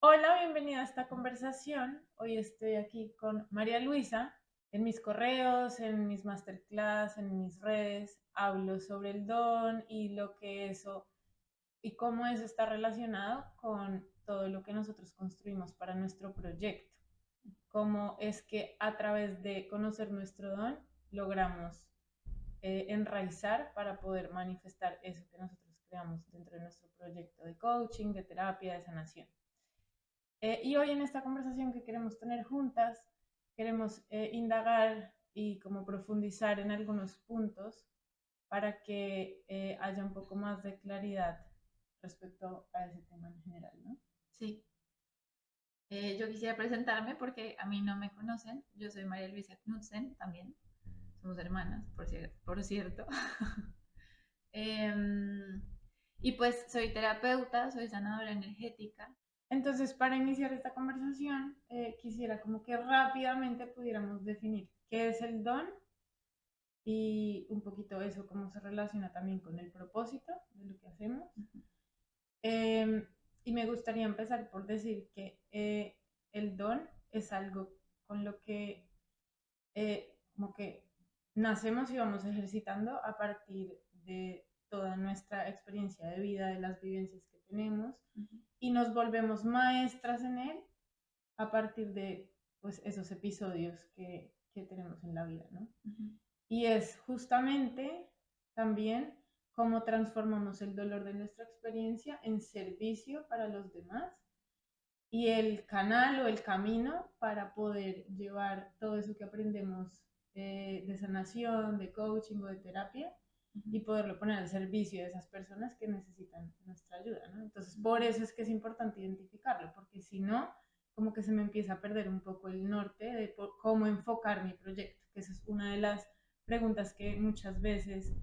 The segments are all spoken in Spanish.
Hola, bienvenida a esta conversación. Hoy estoy aquí con María Luisa. En mis correos, en mis masterclass, en mis redes, hablo sobre el don y lo que eso y cómo eso está relacionado con todo lo que nosotros construimos para nuestro proyecto. Cómo es que a través de conocer nuestro don logramos enraizar para poder manifestar eso que nosotros creamos dentro de nuestro proyecto de coaching, de terapia, de sanación. Y hoy en esta conversación que queremos tener juntas, queremos indagar y como profundizar en algunos puntos para que haya un poco más de claridad respecto a ese tema en general, ¿no? Sí, yo quisiera presentarme porque a mí no me conocen. Yo soy María Luisa Knudsen también. Somos hermanas, por cierto. Em, y pues soy terapeuta, soy sanadora energética. Entonces, para iniciar esta conversación, quisiera como que rápidamente pudiéramos definir qué es el don y un poquito eso, cómo se relaciona también con el propósito de lo que hacemos. Eh, y me gustaría empezar por decir que el don es algo con lo que como que nacemos y vamos ejercitando a partir de toda nuestra experiencia de vida, de las vivencias que tenemos, y nos volvemos maestras en él a partir de pues, esos episodios que tenemos en la vida, ¿no? Y es justamente también cómo transformamos el dolor de nuestra experiencia en servicio para los demás y el canal o el camino para poder llevar todo eso que aprendemos de sanación, de coaching o de terapia y poderlo poner al servicio de esas personas que necesitan nuestra ayuda, ¿no? Entonces, por eso es que es importante identificarlo, porque si no, como que se me empieza a perder un poco el norte de cómo enfocar mi proyecto, que esa es una de las preguntas que muchas veces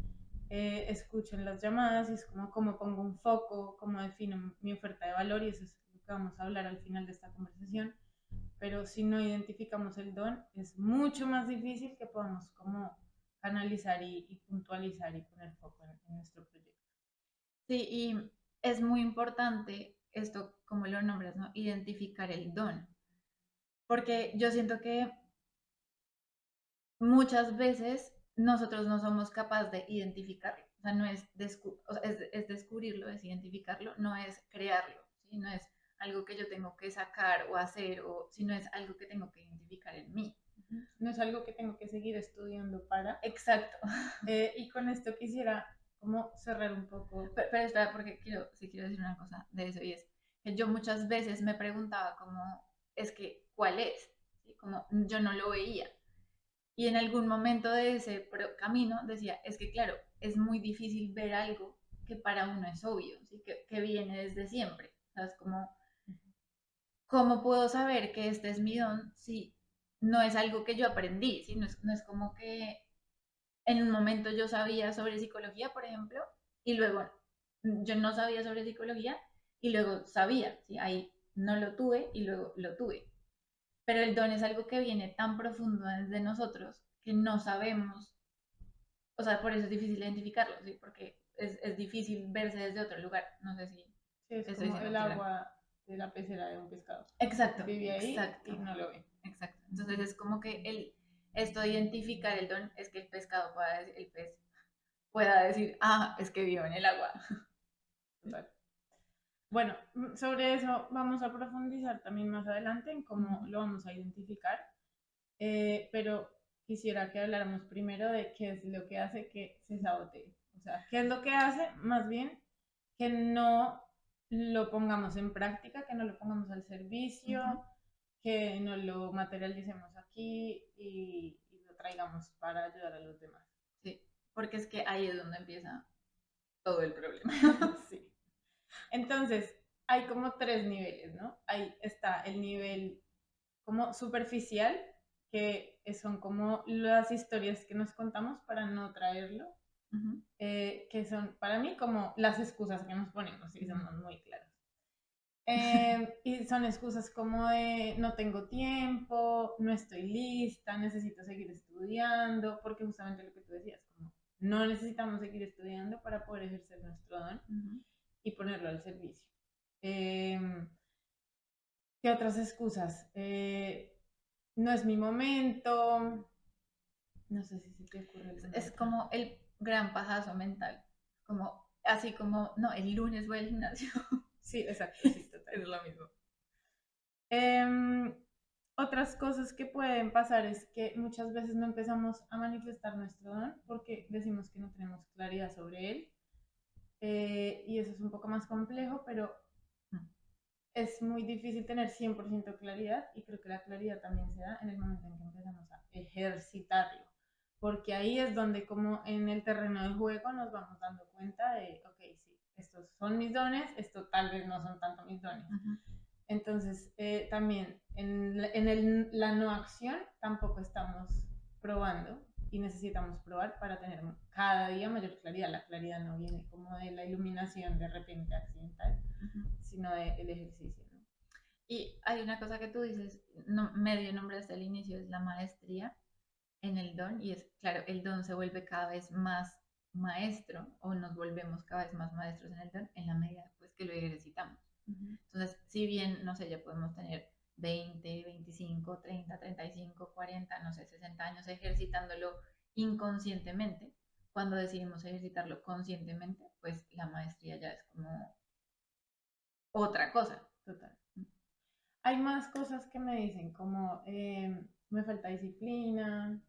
escucho en las llamadas y es como cómo pongo un foco, cómo defino mi oferta de valor y eso es lo que vamos a hablar al final de esta conversación. Pero si no identificamos el don, es mucho más difícil que podamos como canalizar y puntualizar y poner foco en nuestro proyecto. Sí, y es muy importante esto, como lo nombras, ¿no? Identificar el don. Porque yo siento que muchas veces nosotros no somos capaces de identificarlo. O sea, no es, o sea, es descubrirlo, es identificarlo, no es crearlo, ¿sí? No es algo que yo tengo que sacar o hacer, sino es algo que tengo que identificar en mí. No es algo que tengo que seguir estudiando para. Exacto. Y con esto quisiera como cerrar un poco. Pero espera, porque sí quiero decir una cosa de eso, y es que yo muchas veces me preguntaba como, es que, ¿cuál es? ¿Sí? Como yo no lo veía. Y en algún momento de ese camino decía, es que claro, es muy difícil ver algo que para uno es obvio, ¿sí? Que viene desde siempre. ¿Sabes? Como, ¿cómo puedo saber que este es mi don si no es algo que yo aprendí? ¿Sí? No es como que en un momento yo sabía sobre psicología, por ejemplo, y luego yo no sabía sobre psicología y luego sabía, ¿sí? Ahí no lo tuve y luego lo tuve. Pero el don es algo que viene tan profundo desde nosotros que no sabemos, o sea, por eso es difícil identificarlo, ¿sí? Porque es difícil verse desde otro lugar. No sé si Sí, es estoy como diciendo el claro. agua de la pecera de un pescado. Exacto, Vive ahí exacto, y no lo ve. exacto. Entonces es como que esto de identificar el don es que el pescado pueda decir, el pez pueda decir, ah, es que vivo en el agua. Total. Bueno, sobre eso vamos a profundizar también más adelante en cómo Ujú. lo vamos a identificar, pero quisiera que habláramos primero de qué es lo que hace que se sabotee. O sea, qué es lo que hace más bien que no lo pongamos en práctica, que no lo pongamos al servicio, Ujú. que no lo materialicemos aquí y lo traigamos para ayudar a los demás. Sí, porque es que ahí es donde empieza todo el problema. Sí. Entonces, hay como tres niveles, ¿no? Ahí está el nivel como superficial, que son como las historias que nos contamos para no traerlo, Ujú. que son para mí como las excusas que nos ponemos, y somos muy claros. Y son excusas como de no tengo tiempo, no estoy lista, necesito seguir estudiando, porque justamente lo que tú decías, como no necesitamos seguir estudiando para poder ejercer nuestro don Ujú. y ponerlo al servicio. Eh, ¿Qué otras excusas? No es mi momento. No sé si se te ocurre alguna Es otra. como el gran pajazo mental, como así como, no, el lunes voy al gimnasio. Sí, exacto, sí, total. Es lo mismo. Em, Otras cosas que pueden pasar es que muchas veces no empezamos a manifestar nuestro don porque decimos que no tenemos claridad sobre él. Y eso es un poco más complejo, pero es muy difícil tener 100% claridad y creo que la claridad también se da en el momento en que empezamos a ejercitarlo, porque ahí es donde como en el terreno de juego nos vamos dando cuenta de, ok, sí, estos son mis dones, esto tal vez no son tanto mis dones. Entonces, también la no acción tampoco estamos probando y necesitamos probar para tener cada día mayor claridad. La claridad no viene como de la iluminación de repente accidental, sino del ejercicio, ¿no? Y hay una cosa que tú dices, no, medio nombraste al inicio, es la maestría en el don, y es, claro, el don se vuelve cada vez más maestro, o nos volvemos cada vez más maestros en el don, en la medida pues, que lo ejercitamos. Entonces, si bien, no sé, ya podemos tener 20, 25, 30, 35, 40, no sé, 60 años ejercitándolo inconscientemente, cuando decidimos ejercitarlo conscientemente, pues la maestría ya es como otra cosa. Total. Hay más cosas que me dicen, como me falta disciplina,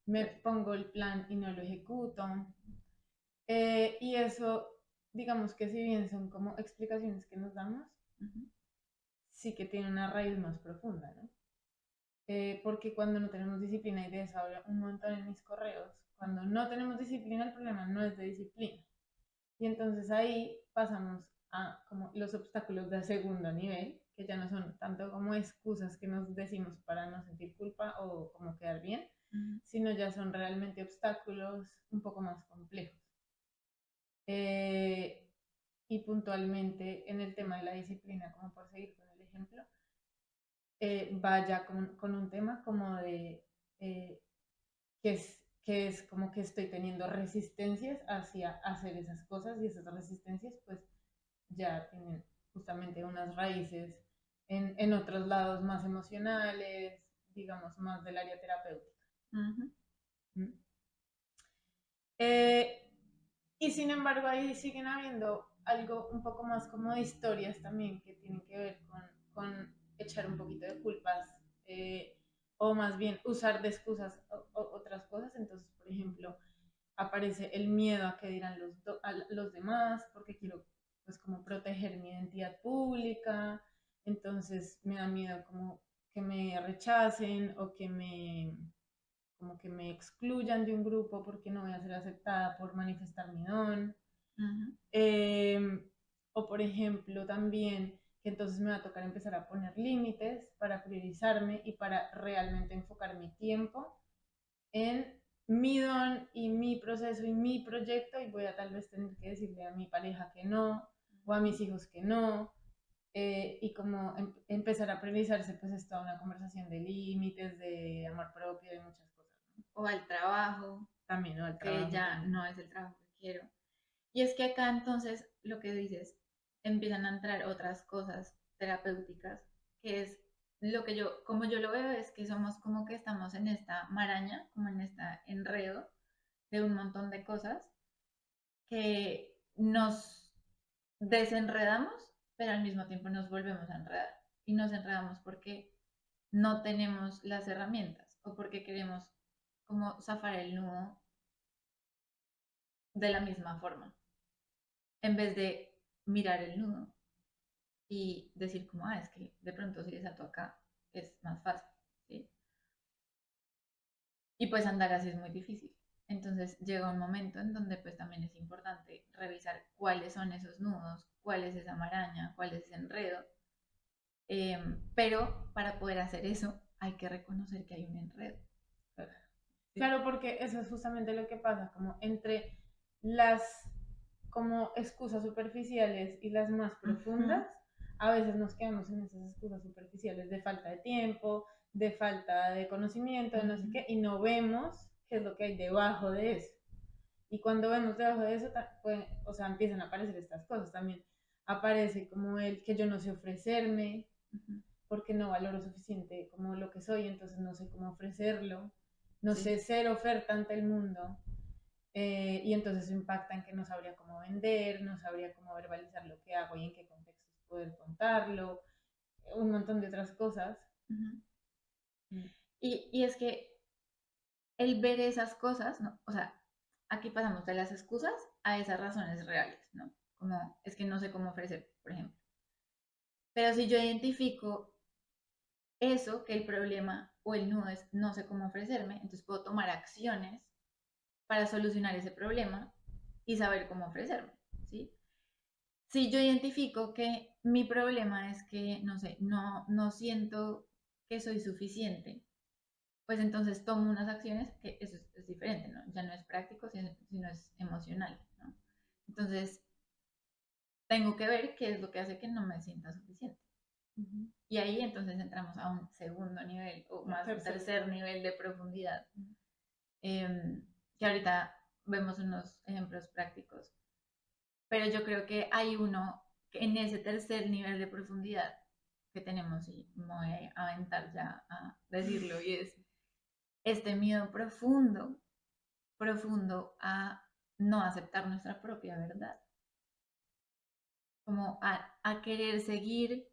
me pongo el plan y no lo ejecuto. Y eso, digamos que si bien son como explicaciones que nos damos, sí que tiene una raíz más profunda, ¿no? Porque cuando no tenemos disciplina, y de eso hablo un montón en mis correos, cuando no tenemos disciplina, el problema no es de disciplina. Y entonces ahí pasamos a como los obstáculos de segundo nivel, que ya no son tanto como excusas que nos decimos para no sentir culpa o como quedar bien, sino ya son realmente obstáculos un poco más complejos. Eh, y puntualmente en el tema de la disciplina, como por seguir con el ejemplo, vaya con un tema como de eh, que es como que estoy teniendo resistencias hacia hacer esas cosas y esas resistencias pues ya tienen justamente unas raíces en otros lados más emocionales, digamos, más del área terapéutica. ¿Mm? Eh, y sin embargo ahí siguen habiendo algo un poco más como de historias también que tienen que ver con echar un poquito de culpas o más bien usar de excusas otras cosas. Entonces, por ejemplo, aparece el miedo a que dirán a los demás porque quiero pues como proteger mi identidad pública, entonces me da miedo como que me rechacen o que me como que me excluyan de un grupo porque no voy a ser aceptada por manifestar mi don. Eh, o por ejemplo también que entonces me va a tocar empezar a poner límites para priorizarme y para realmente enfocar mi tiempo en mi don y mi proceso y mi proyecto y voy a tal vez tener que decirle a mi pareja que no o a mis hijos que no. Y como empezar a priorizarse pues es toda una conversación de límites, de amor propio, de muchas cosas, ¿no? O al trabajo, También, o al que trabajo ya también. no es el trabajo que quiero. Y es que acá entonces lo que dices, empiezan a entrar otras cosas terapéuticas, que es lo que yo, como yo lo veo, es que somos como que estamos en esta maraña, como en este enredo de un montón de cosas que nos desenredamos, pero al mismo tiempo nos volvemos a enredar. Y nos enredamos porque no tenemos las herramientas o porque queremos como zafar el nudo de la misma forma, en vez de mirar el nudo y decir como, ah, es que de pronto si desato acá es más fácil, ¿sí? Y pues andar así es muy difícil. Entonces llega un momento en donde pues también es importante revisar cuáles son esos nudos, cuál es esa maraña, cuál es ese enredo. Pero para poder hacer eso hay que reconocer que hay un enredo. ¿Sí? Claro, porque eso es justamente lo que pasa, como entre las como excusas superficiales y las más profundas, a veces nos quedamos en esas excusas superficiales de falta de tiempo, de falta de conocimiento, de no sé qué, y no vemos qué es lo que hay debajo de eso. Y cuando vemos debajo de eso, pues, o sea, empiezan a aparecer estas cosas también. Aparece como el que yo no sé ofrecerme, porque no valoro suficiente como lo que soy, entonces no sé cómo ofrecerlo, no Sí. sé ser oferta ante el mundo. Y entonces eso impacta en que no sabría cómo vender, no sabría cómo verbalizar lo que hago y en qué contextos poder contarlo, un montón de otras cosas. Ujú. Mm. Y es que el ver esas cosas, ¿no? O sea, aquí pasamos de las excusas a esas razones reales, ¿no? Como es que no sé cómo ofrecer, por ejemplo. Pero si yo identifico eso, que el problema o el nudo es no sé cómo ofrecerme, entonces puedo tomar acciones para solucionar ese problema y saber cómo ofrecerme, ¿sí? Si yo identifico que mi problema es que, no sé, no siento que soy suficiente, pues entonces tomo unas acciones que eso es diferente, ¿no? Ya no es práctico, sino es emocional, ¿no? Entonces, tengo que ver qué es lo que hace que no me sienta suficiente. Ujú. Y ahí entonces entramos a un segundo nivel o más un Tercero. tercer nivel de profundidad, Ujú. que ahorita vemos unos ejemplos prácticos. Pero yo creo que hay uno que en ese tercer nivel de profundidad que tenemos, y me voy a aventar ya a decirlo, y es este miedo profundo, profundo a no aceptar nuestra propia verdad, como a querer seguir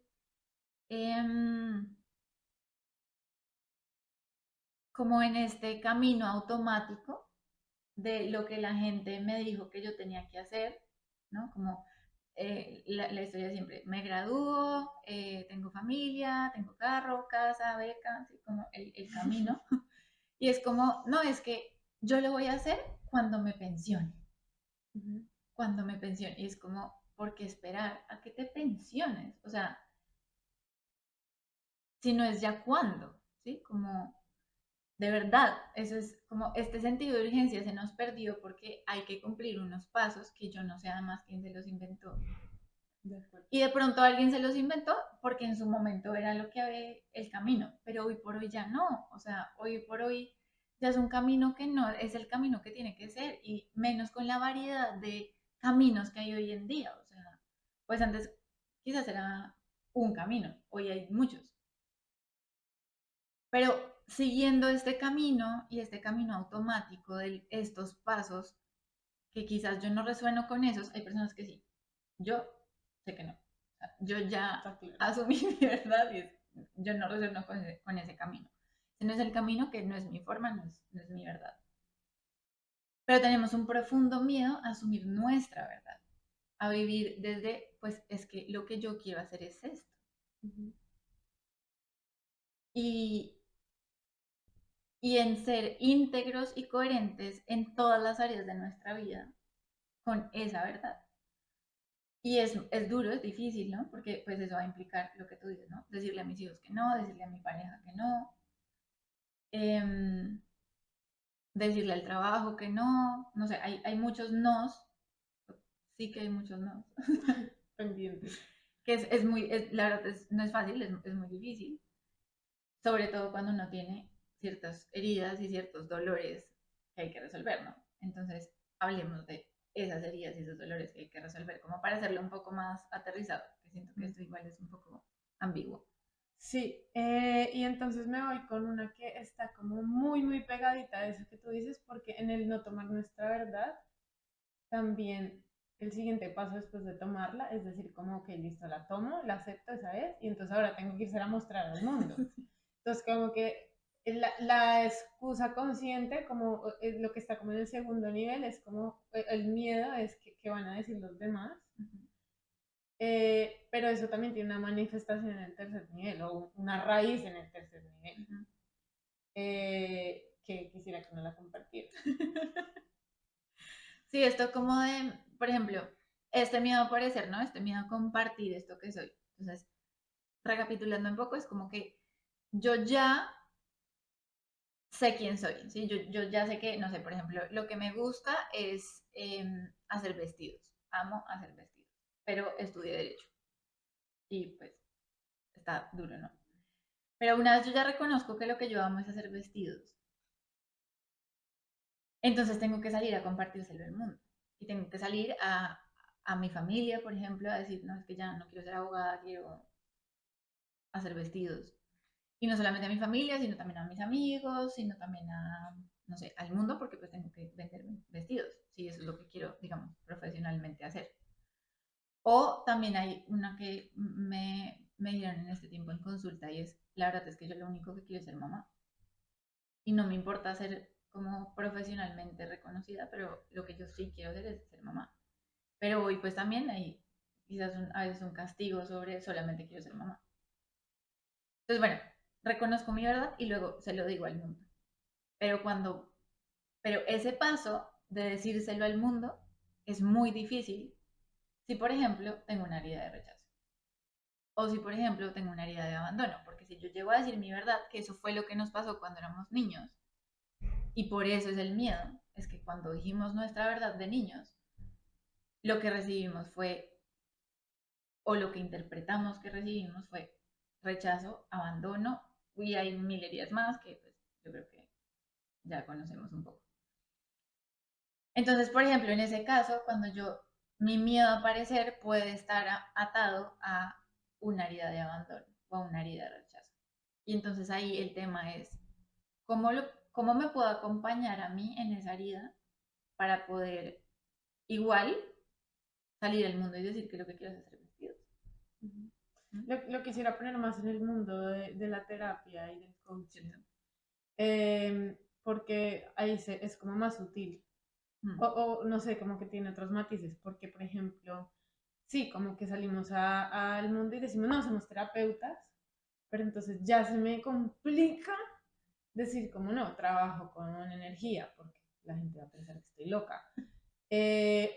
em, como en este camino automático de lo que la gente me dijo que yo tenía que hacer, ¿no? Como la historia siempre, me gradúo, tengo familia, tengo carro, casa, beca, así como el camino. Y es como, no, es que yo lo voy a hacer cuando me pensione, Ujú. cuando me pensione. Y es como, ¿por qué esperar a que te pensiones? O sea, si no es ya cuándo, ¿sí? Como de verdad, eso es como este sentido de urgencia se nos perdió porque hay que cumplir unos pasos que yo no sé además quién se los inventó. De acuerdo. Y de pronto alguien se los inventó porque en su momento era lo que había el camino, pero hoy por hoy ya no. O sea, hoy por hoy ya es un camino que no es el camino que tiene que ser y menos con la variedad de caminos que hay hoy en día. O sea, pues antes quizás era un camino, hoy hay muchos. Pero siguiendo este camino y este camino automático de estos pasos, que quizás yo no resueno con esos, hay personas que sí. Yo sé que no. O sea, yo ya Está claro. asumí mi verdad y yo no resueno con ese camino. Ese no es el camino, que no es mi forma, no es mi verdad. Pero tenemos un profundo miedo a asumir nuestra verdad, a vivir desde, pues es que lo que yo quiero hacer es esto. Ujú. Y, y en ser íntegros y coherentes en todas las áreas de nuestra vida con esa verdad. Y es duro, es difícil, ¿no? Porque pues eso va a implicar lo que tú dices, ¿no? Decirle a mis hijos que no, decirle a mi pareja que no, em, decirle al trabajo que no, no sé, hay muchos nos, sí que hay muchos nos, Pendientes. que la verdad no es fácil, es muy difícil, sobre todo cuando uno tiene ciertas heridas y ciertos dolores que hay que resolver, ¿no? Entonces, hablemos de esas heridas y esos dolores que hay que resolver, como para hacerlo un poco más aterrizado, que siento que Mm. esto igual es un poco ambiguo. Sí, y entonces me voy con una que está como muy, muy pegadita a eso que tú dices, porque en el no tomar nuestra verdad, también el siguiente paso después de tomarla es decir, como, ok, listo, la tomo, la acepto, esa es, y entonces ahora tengo que irse a mostrar al mundo. Entonces, como que la excusa consciente, como es lo que está como en el segundo nivel, es como el miedo es que van a decir los demás. Pero eso también tiene una manifestación en el tercer nivel o una raíz en el tercer nivel, Uh -huh. que quisiera que no la compartiera. Sí, esto como de, por ejemplo, este miedo a aparecer, ¿no? Este miedo a compartir esto que soy. Entonces, recapitulando un poco, es como que yo ya sé quién soy, ¿sí? Yo ya sé que, no sé, por ejemplo, lo que me gusta es hacer vestidos. Amo hacer vestidos, pero estudié Derecho y pues está duro, ¿no? Pero una vez yo ya reconozco que lo que yo amo es hacer vestidos, entonces tengo que salir a compartírselo al mundo. Y tengo que salir a mi familia, por ejemplo, a decir, no, es que ya no quiero ser abogada, quiero hacer vestidos. Y no solamente a mi familia, sino también a mis amigos, sino también a, no sé, al mundo, porque pues tengo que vender vestidos, si eso es lo que quiero, digamos, profesionalmente hacer. O también hay una que me dieron en este tiempo en consulta y es, la verdad es que yo lo único que quiero es ser mamá. Y no me importa ser como profesionalmente reconocida, pero lo que yo sí quiero hacer es ser mamá. Pero hoy pues también hay quizás a veces un castigo sobre solamente quiero ser mamá. Entonces, bueno, reconozco mi verdad y luego se lo digo al mundo. Pero pero ese paso de decírselo al mundo es muy difícil si, por ejemplo, tengo una herida de rechazo. O si, por ejemplo, tengo una herida de abandono. Porque si yo llego a decir mi verdad, que eso fue lo que nos pasó cuando éramos niños, y por eso es el miedo, es que cuando dijimos nuestra verdad de niños, lo que recibimos fue, o lo que interpretamos que recibimos fue rechazo, abandono, y hay mil heridas más que pues, yo creo que ya conocemos un poco. Entonces, por ejemplo, en ese caso, mi miedo a aparecer puede estar atado a una herida de abandono o a una herida de rechazo. Y entonces ahí el tema es, ¿cómo, cómo me puedo acompañar a mí en esa herida para poder igual salir al mundo y decir que lo que quiero es hacer vestidos? Lo quisiera poner más en el mundo de la terapia y del coaching, porque ahí es como más sutil. O no sé, como que tiene otros matices, porque por ejemplo, sí, como que salimos al mundo y decimos, no, somos terapeutas, pero entonces ya se me complica decir como no, trabajo con energía, porque la gente va a pensar que estoy loca.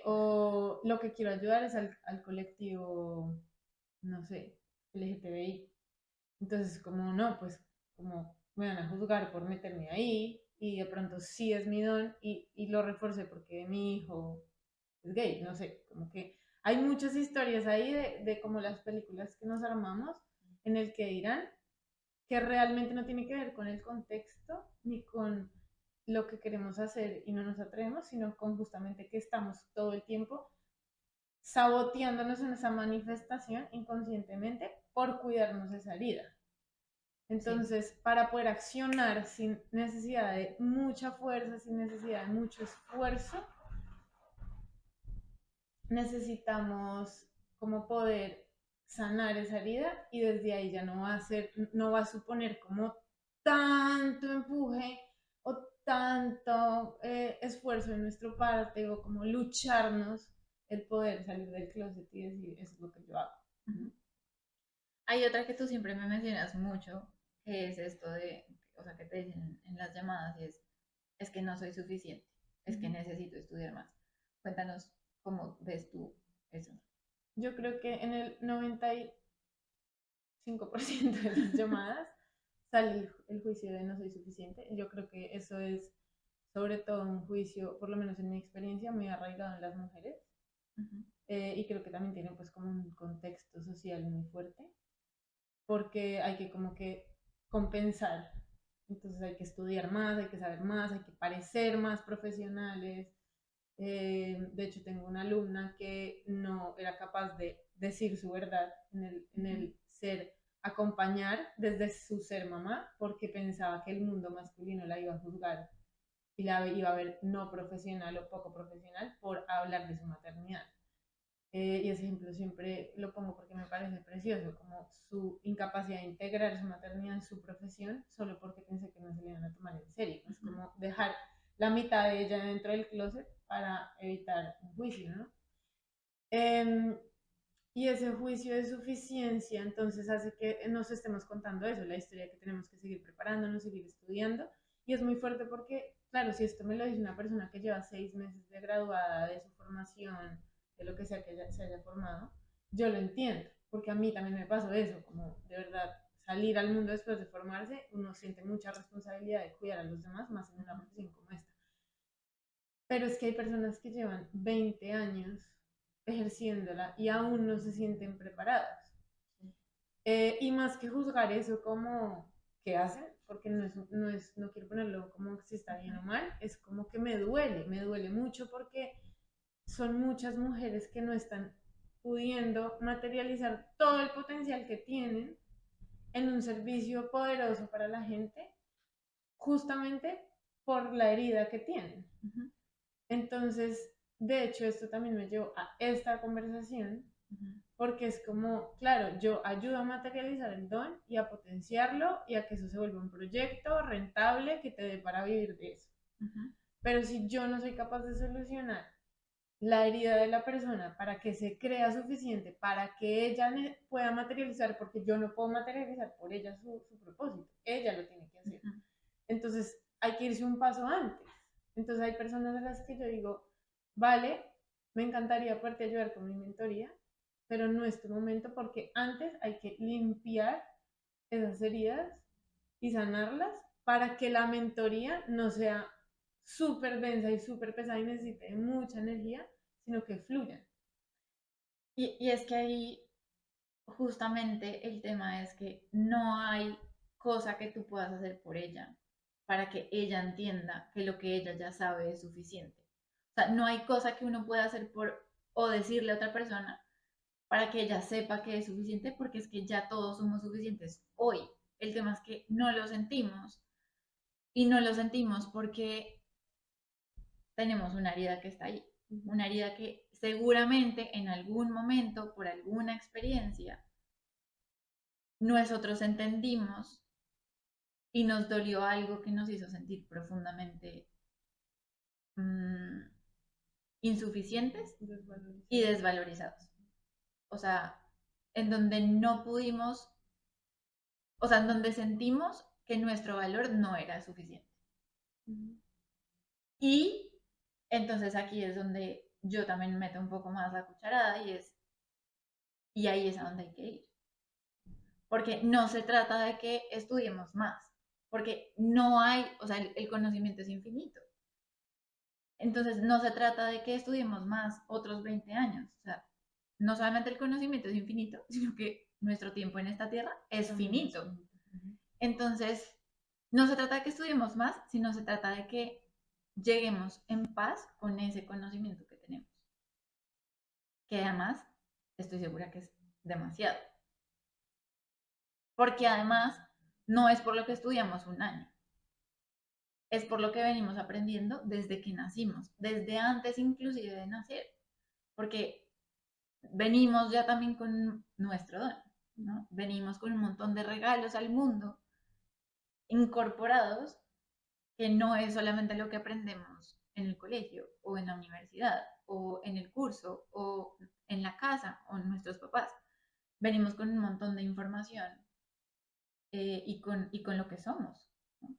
O lo que quiero ayudar es al colectivo, no sé, LGTBI. Entonces, como no, pues como me van a juzgar por meterme ahí y de pronto sí es mi don y lo reforcé porque mi hijo es gay, no sé, como que hay muchas historias ahí de como las películas que nos armamos en el que dirán que realmente no tiene que ver con el contexto ni con lo que queremos hacer y no nos atrevemos, sino con justamente que estamos todo el tiempo saboteándonos en esa manifestación inconscientemente por cuidarnos esa herida. Entonces, sí, para poder accionar sin necesidad de mucha fuerza, sin necesidad de mucho esfuerzo, necesitamos como poder sanar esa herida y desde ahí ya no va a ser, no va a suponer como tanto empuje o tanto esfuerzo en nuestra parte o como lucharnos el poder salir del closet y decir, eso es lo que yo hago. Hay otra que tú siempre me mencionas mucho, que es esto de, o sea, que te dicen en las llamadas, y es que no soy suficiente, es que necesito estudiar más. Cuéntanos cómo ves tú eso. Yo creo que en el 95% de las llamadas sale el juicio de no soy suficiente. Yo creo que eso es sobre todo un juicio, por lo menos en mi experiencia, muy arraigado en las mujeres. Y creo que también tiene pues como un contexto social muy fuerte, porque hay que como que compensar. Entonces hay que estudiar más, hay que saber más, hay que parecer más profesionales. De hecho, tengo una alumna que no era capaz de decir su verdad en el ser, acompañar desde su ser mamá, porque pensaba que el mundo masculino la iba a juzgar y la iba a ver no profesional o poco profesional por hablar de su maternidad. Y ese ejemplo siempre lo pongo porque me parece precioso, como su incapacidad de integrar su maternidad en su profesión, solo porque pensé que no se le iban a tomar en serio. Es como dejar la mitad de ella dentro del closet para evitar un juicio, ¿no? Y ese juicio de suficiencia entonces hace que nos estemos contando eso, la historia que tenemos que seguir preparándonos, seguir estudiando. Y es muy fuerte porque, claro, si esto me lo dice una persona que lleva 6 meses de graduada de su formación, de lo que sea que se haya formado, yo lo entiendo, porque a mí también me pasó eso, como de verdad salir al mundo después de formarse, uno siente mucha responsabilidad de cuidar a los demás, más en una profesión como esta. Pero es que hay personas que llevan 20 años ejerciéndola y aún no se sienten preparadas. Y más que juzgar eso como que hacen, porque no quiero ponerlo como si está bien o mal, es como que me duele mucho porque son muchas mujeres que no están pudiendo materializar todo el potencial que tienen en un servicio poderoso para la gente, justamente por la herida que tienen. Entonces, de hecho, esto también me llevó a esta conversación, porque es como, claro, yo ayudo a materializar el don y a potenciarlo y a que eso se vuelva un proyecto rentable que te dé para vivir de eso. Pero si yo no soy capaz de solucionar la herida de la persona para que se crea suficiente, para que ella pueda materializar, porque yo no puedo materializar por ella su propósito, ella lo tiene que hacer. Entonces hay que irse un paso antes. Entonces hay personas a las que yo digo, vale, me encantaría poderte ayudar con mi mentoría, pero no es tu momento porque antes hay que limpiar esas heridas y sanarlas para que la mentoría no sea súper densa y súper pesada y necesite mucha energía, sino que fluya. Y es que ahí justamente el tema es que no hay cosa que tú puedas hacer por ella para que ella entienda que lo que ella ya sabe es suficiente. O sea, no hay cosa que uno pueda hacer por o decirle a otra persona para que ella sepa que es suficiente, porque es que ya todos somos suficientes hoy. El tema es que no lo sentimos y no lo sentimos porque tenemos una herida que está ahí, una herida que seguramente en algún momento, por alguna experiencia, nosotros entendimos y nos dolió algo que nos hizo sentir profundamente insuficientes y desvalorizados. O sea, en donde no pudimos, o sea, en donde sentimos que nuestro valor no era suficiente. Y entonces aquí es donde yo también meto un poco más la cucharada y ahí es a donde hay que ir. Porque no se trata de que estudiemos más, porque no hay, o sea, el conocimiento es infinito. Entonces no se trata de que estudiemos más otros 20 años, o sea, no solamente el conocimiento es infinito, sino que nuestro tiempo en esta tierra es finito. Entonces, no se trata de que estudiemos más, sino se trata de que lleguemos en paz con ese conocimiento que tenemos. Que además, estoy segura que es demasiado. Porque además, no es por lo que estudiamos un año. Es por lo que venimos aprendiendo desde que nacimos, desde antes inclusive de nacer. Porque venimos ya también con nuestro don, ¿no? Venimos con un montón de regalos al mundo incorporados que no es solamente lo que aprendemos en el colegio o en la universidad o en el curso o en la casa o nuestros papás. Venimos con un montón de información y con lo que somos. ¿No?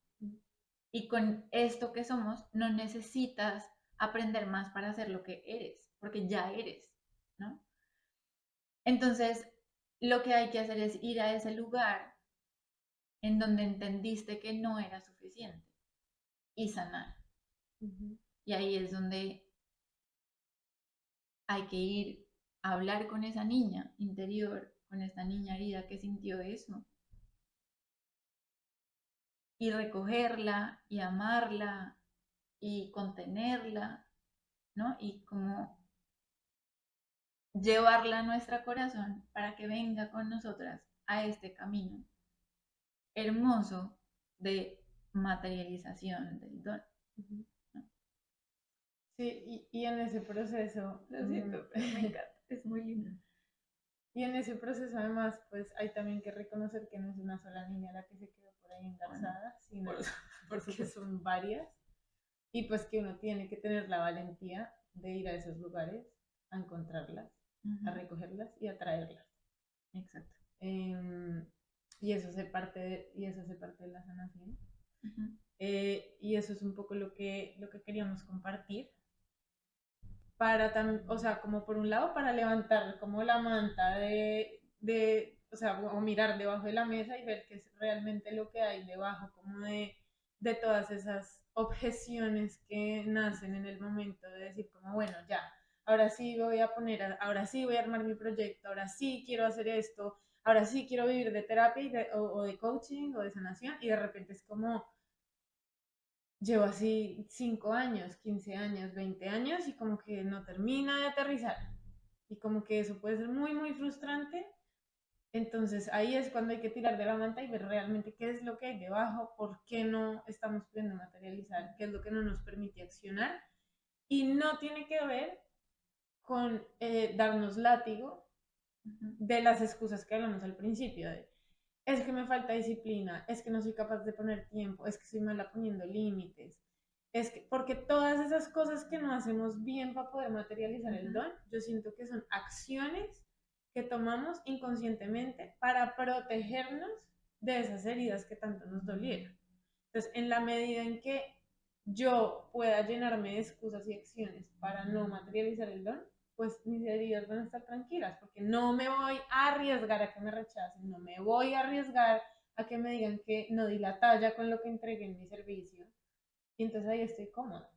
Y con esto que somos no necesitas aprender más para hacer lo que eres, porque ya eres, ¿no? Entonces, lo que hay que hacer es ir a ese lugar en donde entendiste que no era suficiente y sanar. Y ahí es donde hay que ir a hablar con esa niña interior, con esta niña herida que sintió eso. Y recogerla y amarla y contenerla, ¿no? Y como llevarla a nuestro corazón para que venga con nosotras a este camino hermoso de materialización del don. ¿No? Sí, y en ese proceso, Lo siento, pero me encanta, es muy lindo. Y en ese proceso además, pues hay también que reconocer que no es una sola niña la que se quedó por ahí engarzada, sino porque son varias. Y pues que uno tiene que tener la valentía de ir a esos lugares, a encontrarlas, a recogerlas y a traerlas. Exacto. Y eso hace parte de la sanación. Y eso es un poco lo que queríamos compartir para, o sea, como por un lado, para levantar como la manta o sea, o mirar debajo de la mesa y ver qué es realmente lo que hay debajo, como de todas esas objeciones que nacen en el momento de decir como, bueno, ya, ahora sí voy a ahora sí voy a armar mi proyecto, ahora sí quiero hacer esto, ahora sí quiero vivir de terapia o de coaching o de sanación, y de repente es como llevo así 5 años, 15 años, 20 años y como que no termina de aterrizar. Y como que eso puede ser muy, muy frustrante Entonces ahí es cuando hay que tirar de la manta y ver realmente qué es lo que hay debajo, por qué no estamos pudiendo materializar, qué es lo que no nos permite accionar. Y no tiene que ver con darnos látigo de las excusas que hablamos al principio, de es que me falta disciplina, es que no soy capaz de poner tiempo, es que soy mala poniendo límites, es que, porque todas esas cosas que no hacemos bien para poder materializar el don, yo siento que son acciones que tomamos inconscientemente para protegernos de esas heridas que tanto nos dolieron. Entonces, en la medida en que yo pueda llenarme de excusas y acciones para no materializar el don, pues mis heridas van a estar tranquilas, porque no me voy a arriesgar a que me rechacen, no me voy a arriesgar a que me digan que no di la talla con lo que entregué en mi servicio. Y entonces ahí estoy cómoda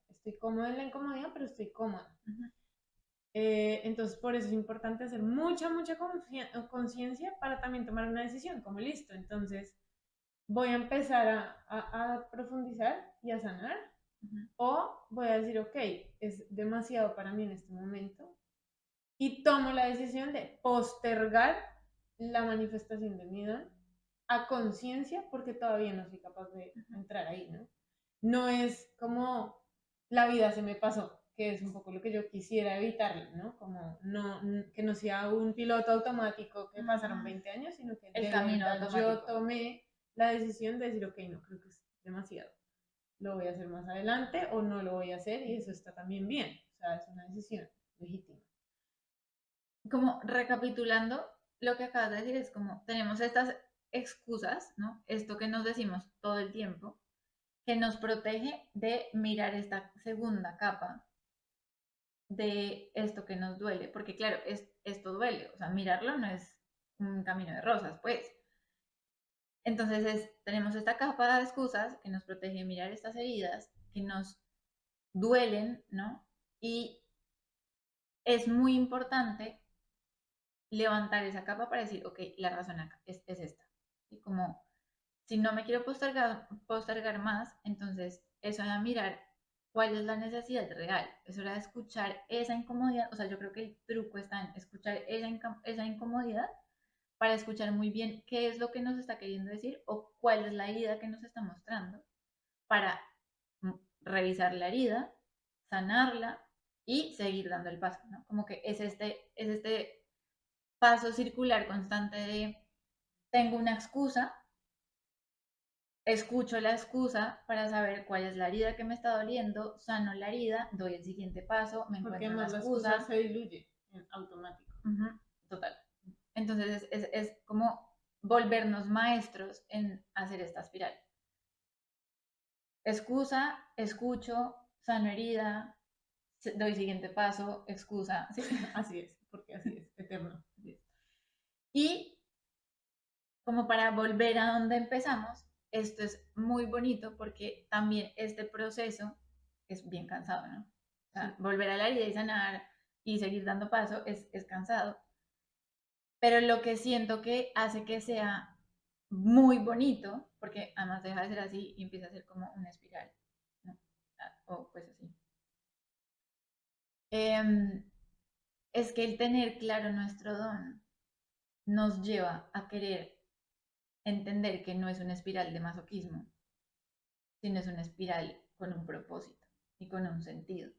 en la incomodidad, pero estoy cómoda. Entonces, por eso es importante hacer mucha conciencia para también tomar una decisión, como listo. Entonces, voy a empezar a profundizar y a sanar, o voy a decir, ok, es demasiado para mí en este momento, y tomo la decisión de postergar la manifestación de mi don a conciencia porque todavía no soy capaz de entrar ahí, ¿no? No es como la vida se me pasó, que es un poco lo que yo quisiera evitar, ¿no? Como no, que no sea un piloto automático que pasaron 20 años, sino que El de camino verdad yo automático. tomé la decisión de decir, ok, no, creo que es demasiado. Lo voy a hacer más adelante o no lo voy a hacer y eso está también bien. O sea, es una decisión legítima. Como recapitulando, lo que acabas de decir es como tenemos estas excusas, ¿no? Esto que nos decimos todo el tiempo, que nos protege de mirar esta segunda capa de esto que nos duele, porque claro, esto duele, o sea, mirarlo no es un camino de rosas, pues. Entonces tenemos esta capa de excusas que nos protege de mirar estas heridas, que nos duelen, ¿no? Y es muy importante levantar esa capa para decir, ok, la razón acá es esta. Y como si no me quiero postergar más, entonces es hora de mirar cuál es la necesidad real. Es hora de escuchar esa incomodidad. O sea, yo creo que el truco está en escuchar esa incomodidad para escuchar muy bien qué es lo que nos está queriendo decir o cuál es la herida que nos está mostrando para revisar la herida, sanarla y seguir dando el paso, ¿no? Como que es este paso circular constante de tengo una excusa, escucho la excusa para saber cuál es la herida que me está doliendo, sano la herida, doy el siguiente paso, me Porque encuentro la además la excusa excusa. se diluye en automático. Total. Entonces es como volvernos maestros en hacer esta espiral. Excusa, escucho, sano herida, doy siguiente paso, excusa. ¿Sí? Así es, porque así es, eterno. Así es. Y como para volver a donde empezamos, esto es muy bonito porque también este proceso es bien cansado, ¿no? O sea, sí. Volver a la herida y sanar y seguir dando paso es cansado. Pero lo que siento que hace que sea muy bonito, porque además deja de ser así y empieza a ser como una espiral, ¿no? O pues así. Es que el tener claro nuestro don nos lleva a querer entender que no es una espiral de masoquismo, sino es una espiral con un propósito y con un sentido,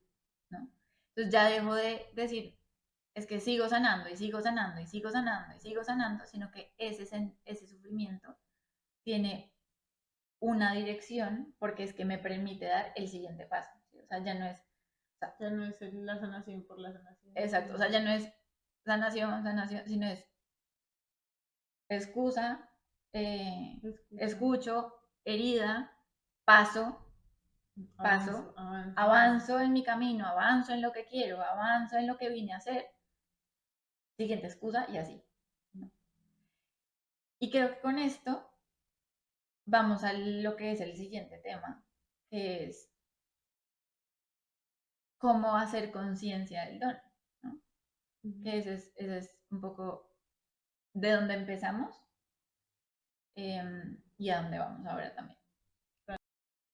¿no? Entonces ya dejo de decir, es que sigo sanando y sigo sanando y sigo sanando y sigo sanando, sino que ese sufrimiento tiene una dirección porque es que me permite dar el siguiente paso, ¿sí? O sea, ya no es... O sea, ya no es la sanación por la sanación. Exacto, o sea, ya no es sanación, sino es excusa, escucho, herida, paso, avanzo en mi camino, avanzo en lo que quiero, avanzo en lo que vine a hacer, siguiente excusa y así. Y creo que con esto vamos a lo que es el siguiente tema, que es cómo hacer conciencia del don, ¿no? Que ese es un poco de dónde empezamos y a dónde vamos ahora también.